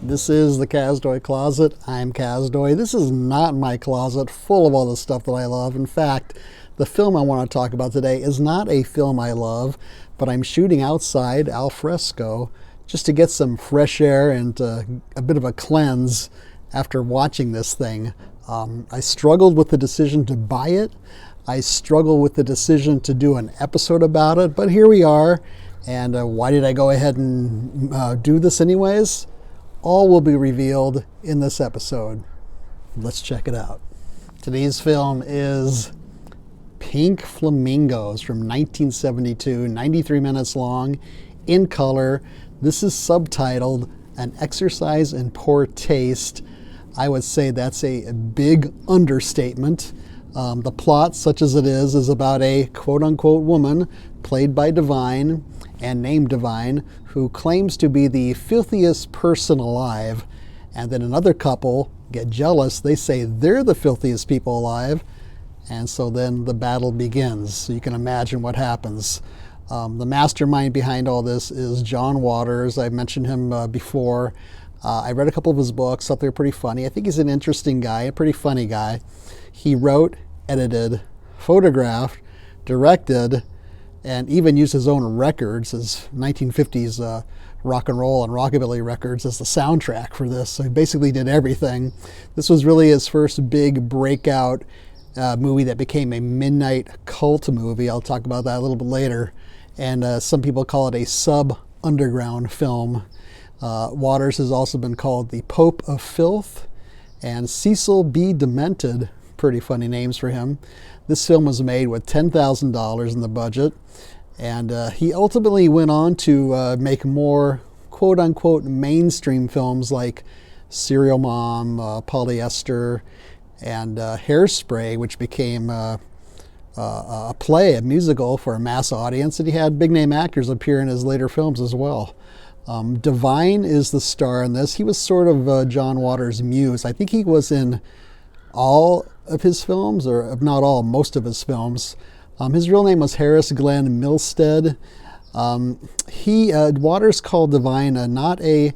This is the Kazdoy Closet. I'm Kazdoy. This is not my closet full of all the stuff that I love. In fact, the film I want to talk about today is not a film I love, but I'm shooting outside al fresco just to get some fresh air and a bit of a cleanse after watching this thing. I struggled with the decision to buy it. I struggled with the decision to do an episode about it, but here we are. And why did I go ahead and do this anyways? All will be revealed in this episode. Let's check it out. Today's film is Pink Flamingos from 1972, 93 minutes long, in color. This is subtitled An Exercise in Poor Taste. I would say that's a big understatement. The plot, such as it is about a quote-unquote woman played by Divine and named Divine, who claims to be the filthiest person alive, and then another couple get jealous. They say they're the filthiest people alive, and so then the battle begins. So you can imagine what happens. The mastermind behind all this is John Waters. I've mentioned him before. I read a couple of his books, thought they were pretty funny. I think he's an interesting guy, a pretty funny guy. He wrote, edited, photographed, directed, and even used his own records, his 1950s rock and roll and rockabilly records, as the soundtrack for this. So he basically did everything. This was really his first big breakout movie that became a midnight cult movie. I'll talk about that a little bit later. And some people call it a sub-underground film. Waters has also been called the Pope of Filth and Cecil B. Demented. Pretty funny names for him. This film was made with $10,000 in the budget, and he ultimately went on to make more quote-unquote mainstream films like Serial Mom, Polyester, and Hairspray, which became a play, a musical for a mass audience, and he had big-name actors appear in his later films as well. Divine is the star in this. He was sort of John Waters' muse. I think he was in all of his films, or if not all, most of his films. His real name was Harris Glenn Milstead. Waters called Divine not a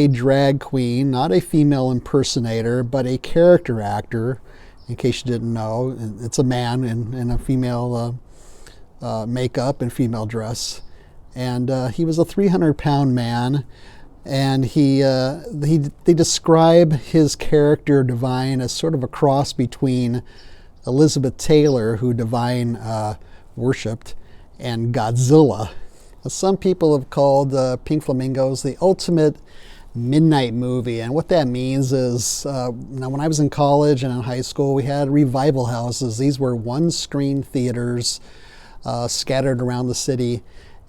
drag queen, not a female impersonator, but a character actor. In case you didn't know, it's a man in a female makeup and female dress. And he was a 300-pound man. And they describe his character Divine as sort of a cross between Elizabeth Taylor, who Divine worshipped, and Godzilla. Some people have called Pink Flamingos the ultimate midnight movie, and what that means is, now when I was in college and in high school, we had revival houses. These were one-screen theaters scattered around the city.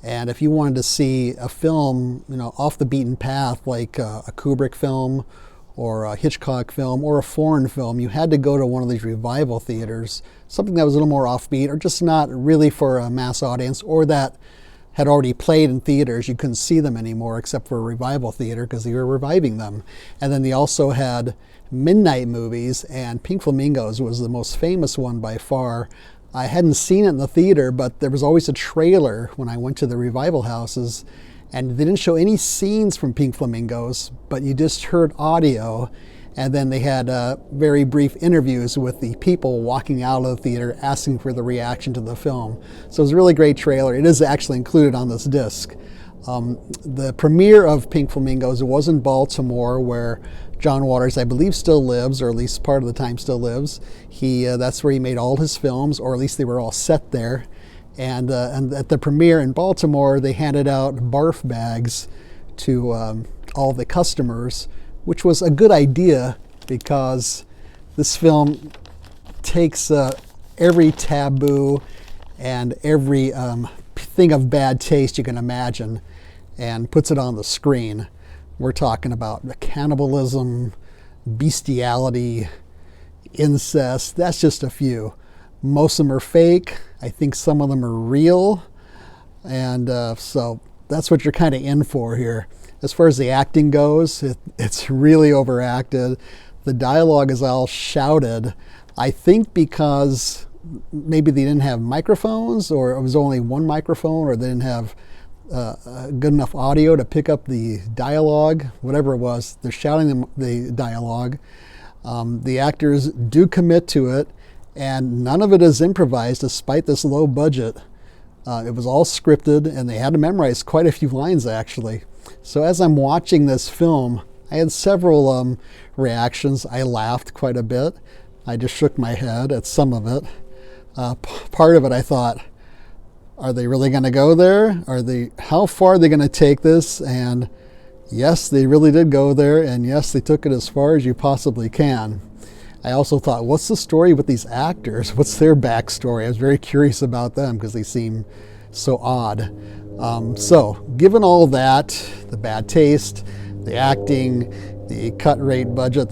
And if you wanted to see a film, off the beaten path, like a Kubrick film or a Hitchcock film or a foreign film, you had to go to one of these revival theaters, something that was a little more offbeat or just not really for a mass audience, or that had already played in theaters. You couldn't see them anymore except for a revival theater because they were reviving them. And then they also had midnight movies, and Pink Flamingos was the most famous one by far. I hadn't seen it in the theater, but there was always a trailer when I went to the revival houses, and they didn't show any scenes from Pink Flamingos, but you just heard audio, and then they had very brief interviews with the people walking out of the theater asking for the reaction to the film. So it was a really great trailer. It is actually included on this disc. The premiere of Pink Flamingos was in Baltimore, where John Waters, I believe, still lives, or at least part of the time still lives. That's where he made all his films, or at least they were all set there. And at the premiere in Baltimore, they handed out barf bags to all the customers, which was a good idea because this film takes every taboo and every thing of bad taste you can imagine and puts it on the screen. We're talking about cannibalism, bestiality, incest. That's just a few. Most of them are fake. I think some of them are real. And so that's what you're kind of in for here. As far as the acting goes, it's really overacted. The dialogue is all shouted. I think because maybe they didn't have microphones, or it was only one microphone, or they didn't have good enough audio to pick up the dialogue, whatever it was. They're shouting the dialogue. The actors do commit to it, and none of it is improvised despite this low budget. It was all scripted, and they had to memorize quite a few lines, actually. So as I'm watching this film, I had several reactions. I laughed quite a bit. I just shook my head at some of it. Part of it I thought, are they really going to go there? How far are they going to take this? And yes, they really did go there, and yes, they took it as far as you possibly can. I also thought, what's the story with these actors? What's their backstory? I was very curious about them because they seem so odd. So, given all that, the bad taste, the acting, the cut rate budget,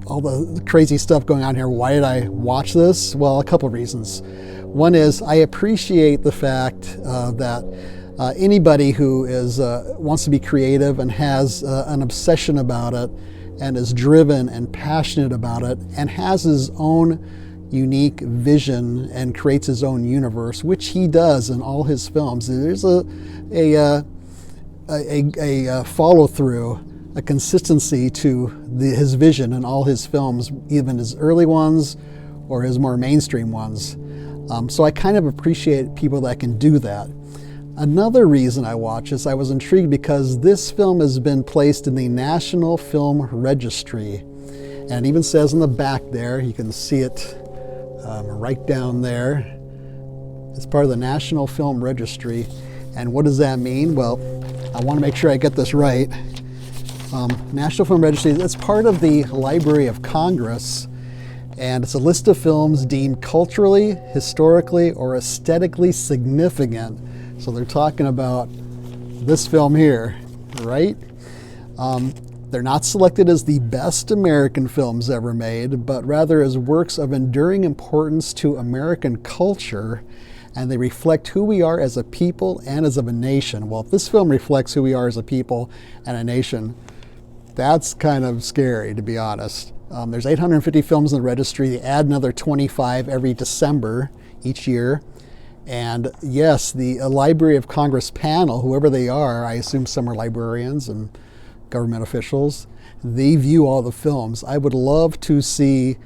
all the crazy stuff going on here, why did I watch this? Well, a couple of reasons. One is I appreciate the fact that anybody who wants to be creative and has an obsession about it and is driven and passionate about it and has his own unique vision and creates his own universe, which he does in all his films. There's a follow-through, a consistency to his vision in all his films, even his early ones or his more mainstream ones. So I kind of appreciate people that can do that. Another reason I watch this, I was intrigued because this film has been placed in the National Film Registry. And it even says on the back there, you can see it right down there. It's part of the National Film Registry. And what does that mean? Well, I want to make sure I get this right. National Film Registry, it's part of the Library of Congress, and it's a list of films deemed culturally, historically, or aesthetically significant. So they're talking about this film here, right? They're not selected as the best American films ever made, but rather as works of enduring importance to American culture, and they reflect who we are as a people and as a nation. Well, if this film reflects who we are as a people and a nation, that's kind of scary, to be honest. There's 850 films in the registry. They add another 25 every December each year. And yes, the Library of Congress panel, whoever they are, I assume some are librarians and government officials, they view all the films. I would love to see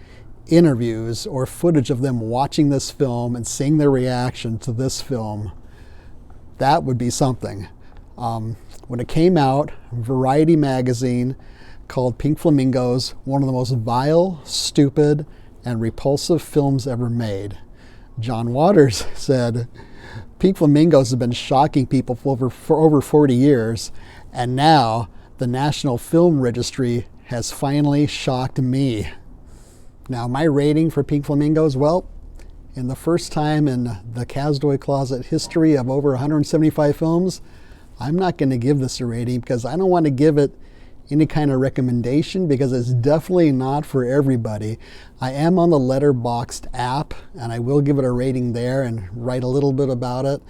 interviews or footage of them watching this film and seeing their reaction to this film. That would be something. When it came out, Variety magazine called Pink Flamingos one of the most vile, stupid, and repulsive films ever made. John Waters said, Pink Flamingos has been shocking people for over 40 years, and now the National Film Registry has finally shocked me. Now, my rating for Pink Flamingos, well, in the first time in the Kazdoy Closet history of over 175 films, I'm not going to give this a rating because I don't want to give it any kind of recommendation because it's definitely not for everybody. I am on the Letterboxd app and I will give it a rating there and write a little bit about it.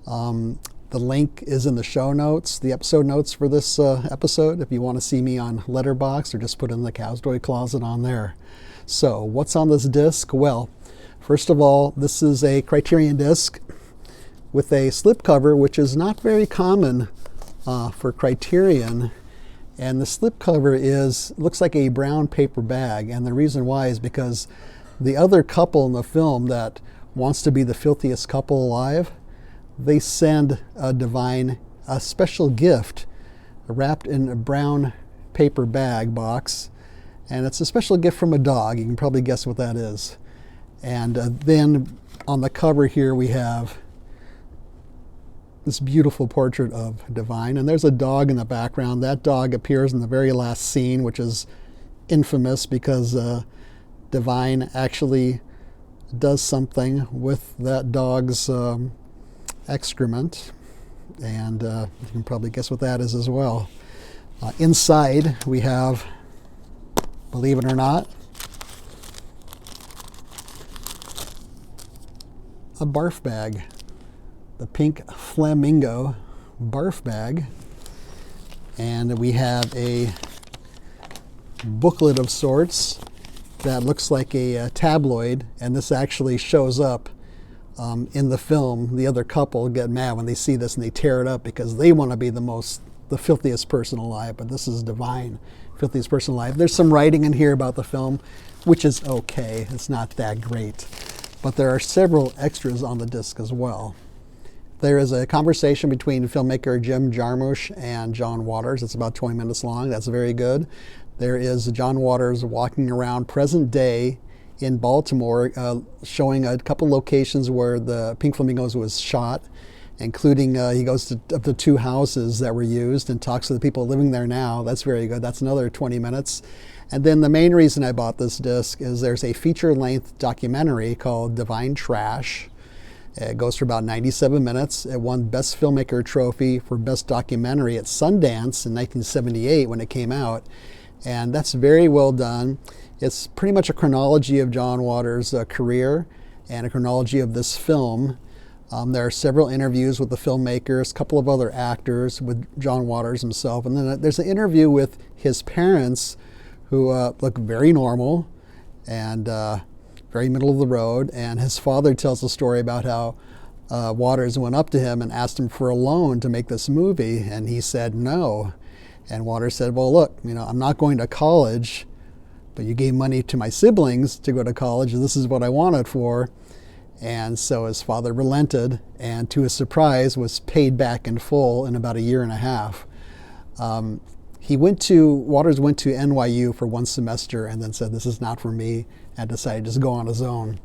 The link is in the show notes, the episode notes for this episode, if you want to see me on Letterboxd, or just put in the Kazdoy Closet on there. So what's on this disc? Well, first of all, this is a Criterion disc with a slipcover, which is not very common for Criterion. And the slipcover looks like a brown paper bag. And the reason why is because the other couple in the film that wants to be the filthiest couple alive, they send Divine a special gift wrapped in a brown paper bag box. And it's a special gift from a dog. You can probably guess what that is. And then on the cover here we have this beautiful portrait of Divine, and there's a dog in the background. That dog appears in the very last scene, which is infamous because Divine actually does something with that dog's excrement, and you can probably guess what that is as well. Inside we have, believe it or not, a barf bag. The Pink Flamingo barf bag. And we have a booklet of sorts that looks like a tabloid, and this actually shows up in the film, the other couple get mad when they see this and they tear it up because they want to be the filthiest person alive. But this is Divine, filthiest person alive. There's some writing in here about the film, which is okay. It's not that great. But there are several extras on the disc as well. There is a conversation between filmmaker Jim Jarmusch and John Waters. It's about 20 minutes long. That's very good. There is John Waters walking around present day in Baltimore, showing a couple locations where the Pink Flamingos was shot, including he goes to up to 2 houses that were used and talks to the people living there now. That's very good. That's another 20 minutes. And then the main reason I bought this disc is there's a feature-length documentary called Divine Trash. It goes for about 97 minutes. It won Best Filmmaker Trophy for Best Documentary at Sundance in 1978 when it came out. And that's very well done. It's pretty much a chronology of John Waters' career and a chronology of this film. There are several interviews with the filmmakers, a couple of other actors, with John Waters himself. And then there's an interview with his parents who look very normal and very middle of the road. And his father tells a story about how Waters went up to him and asked him for a loan to make this movie. And he said no. And Waters said, well, look, I'm not going to college, but you gave money to my siblings to go to college, and this is what I want it for. And so his father relented, and to his surprise, was paid back in full in about a year and a half. Waters went to NYU for 1 semester and then said, this is not for me, and decided to just go on his own.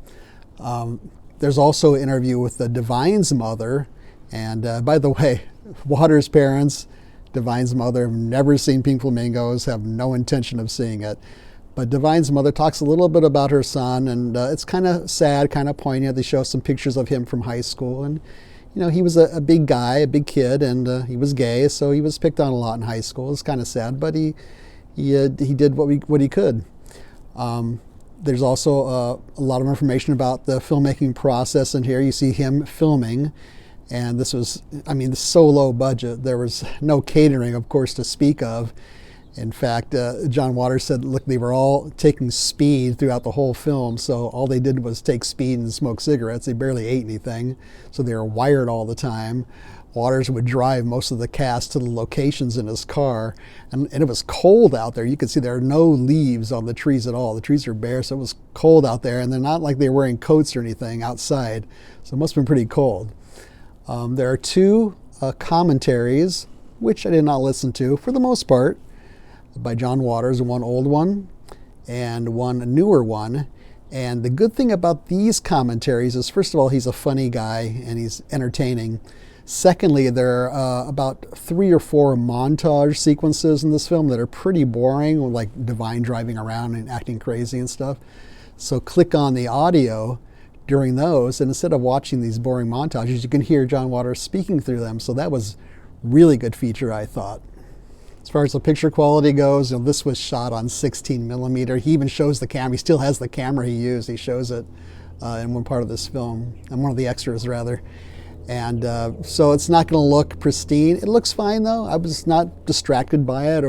There's also an interview with the Divine's mother. And by the way, Waters' parents, Divine's mother, have never seen Pink Flamingos, have no intention of seeing it. But Divine's mother talks a little bit about her son, and it's kind of sad, kind of poignant. They show some pictures of him from high school. And, he was a big guy, a big kid, and he was gay, so he was picked on a lot in high school. It's kind of sad, but he did what he could. There's also a lot of information about the filmmaking process in here. You see him filming. And this was, so low budget. There was no catering, of course, to speak of. In fact, John Waters said, look, they were all taking speed throughout the whole film. So all they did was take speed and smoke cigarettes. They barely ate anything. So they were wired all the time. Waters would drive most of the cast to the locations in his car. And it was cold out there. You could see there are no leaves on the trees at all. The trees are bare, so it was cold out there. And they're not like they were wearing coats or anything outside. So it must have been pretty cold. There are 2 commentaries, which I did not listen to for the most part, by John Waters, one old one and one newer one. And the good thing about these commentaries is, first of all, he's a funny guy and he's entertaining. Secondly, there are about 3 or 4 montage sequences in this film that are pretty boring, like Divine driving around and acting crazy and stuff. So click on the audio during those, and instead of watching these boring montages, you can hear John Waters speaking through them. So that was really good feature, I thought. As far as the picture quality goes, this was shot on 16 millimeter. He even shows the camera. He still has the camera he used. He shows it in one part of this film, and one of the extras rather. And so it's not going to look pristine. It looks fine though. I was not distracted by it,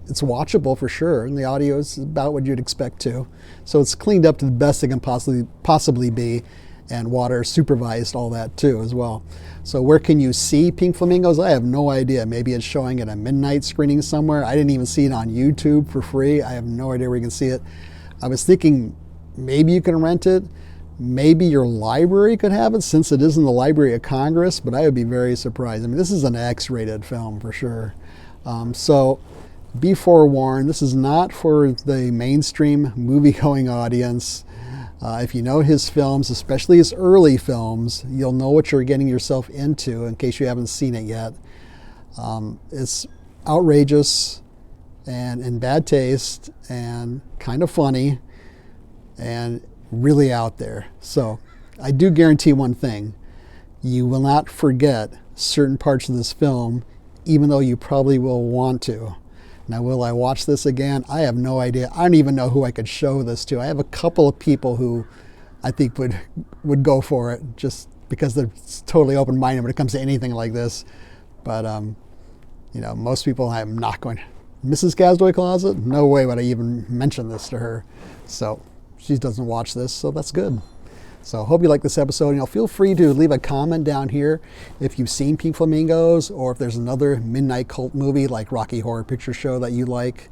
it's watchable for sure. And the audio is about what you'd expect to. So it's cleaned up to the best it can possibly be. And Waters supervised all that too as well. So where can you see Pink Flamingos? I have no idea. Maybe it's showing at a midnight screening somewhere. I didn't even see it on YouTube for free. I have no idea where you can see it. I was thinking maybe you can rent it. Maybe your library could have it, since it is in the Library of Congress, but I would be very surprised. This is an X-rated film for sure. So be forewarned, this is not for the mainstream movie-going audience. If you know his films, especially his early films, you'll know what you're getting yourself into in case you haven't seen it yet. It's outrageous and in bad taste and kind of funny and really out there. So I do guarantee one thing. You will not forget certain parts of this film, even though you probably will want to. Now, will I watch this again? I have no idea. I don't even know who I could show this to. I have a couple of people who I think would go for it just because they're totally open-minded when it comes to anything like this. But, most people I'm not going to. Mrs. Kazdoy Closet? No way would I even mention this to her. So she doesn't watch this, so that's good. So I hope you like this episode. Feel free to leave a comment down here if you've seen Pink Flamingos, or if there's another midnight cult movie like Rocky Horror Picture Show that you like.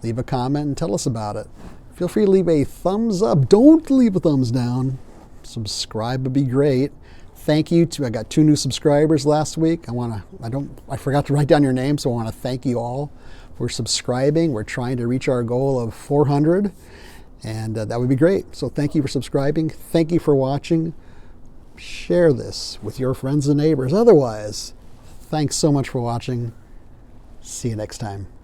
Leave a comment and tell us about it. Feel free to leave a thumbs up. Don't leave a thumbs down. Subscribe would be great. Thank you to, I got 2 new subscribers last week. I forgot to write down your name, so I want to thank you all for subscribing. We're trying to reach our goal of 400, and that would be great. So thank you for subscribing. Thank you for watching. Share this with your friends and neighbors. Otherwise, thanks so much for watching. See you next time.